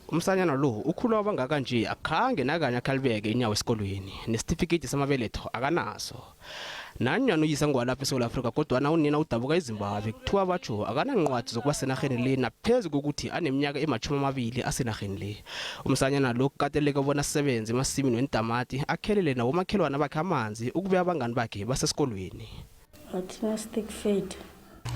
Umsanyana lo ukhulwa bangaka nje akhange nakanye akhalibeke inyawo esikolweni nesitifiketi samabeletho akanaso. Nanyana uyisa ngwalapha eSouth Africa kodwa unina udabuka eZimbabwe kuthiwa batsho akanancwadi zokuba senarheni le naphezulu kokuthi aneminyaka ema-20 asenarheni le. Umsanyana lo kateleke bona asebenze emasimini wentamati akhelele nawo makhelwana bakhe amanzi ukube abangani bakhe basesikolweni.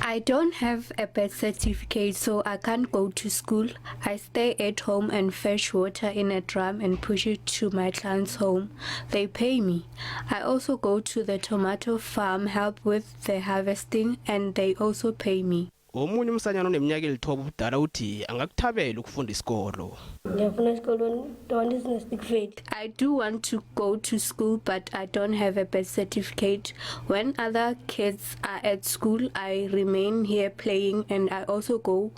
I don't have a birth certificate, so I can't go to school. I stay at home and fetch water in a drum and push it to my client's home. They pay me. I also go to the tomato farm, help with the harvesting, and they also pay me. Omunye umsanyana oneminyaka eli-9 ubudala uthi angakuthabela ukufunda isikolo. I do want to go to school, but I don't have a birth certificate. When other kids are at school, I remain here playing, and I also go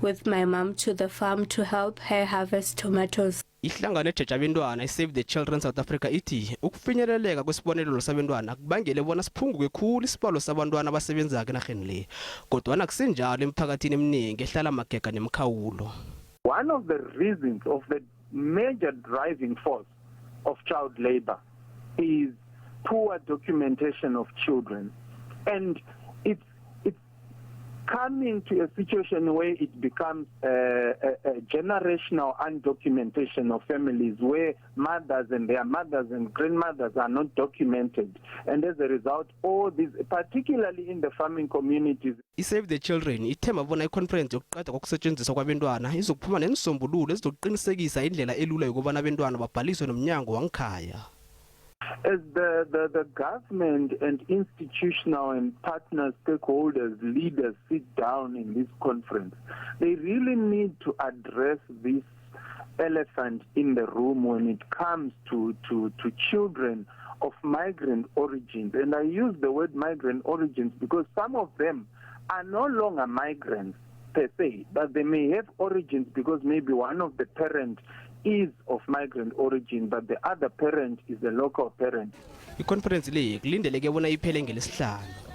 with my mom to the farm to help her harvest tomatoes. Ihlangano etjheje abentwana iSave the Children South Africa ithi ukufinyeleleka kwesibonelelo sabantwana kubangele bona siphunguke khulu isibalo sabantwana abasebenzaka enarheni le. Kodwa akusenjalo emphakathini eminingi ehlala magega nemkhawulo. One of the reasons of the major driving force of child labor is poor documentation of children, and it's coming to a situation where it becomes a generational undocumentation of families where mothers and their mothers and grandmothers are not documented, and as a result all these, particularly in the farming communities. iSave the Children ithemba bona ikhonferensi yokuqedwa kokusetshenziswa kwabentwana izokuphuma nenisombululo ezizoqinisekisa indlela elula yokubana abentwana babhaliswe nomnyango wangekhaya. As the government and institutional and partner stakeholders, leaders sit down in this conference, they really need to address this elephant in the room when it comes to children of migrant origins. And I use the word migrant origins because some of them are no longer migrants per se, but they may have origins because maybe one of the parents is of migrant origin, but the other parent is a local parent. Ikhonferensi le kulindeleke bona iphele ngeLesihlanu.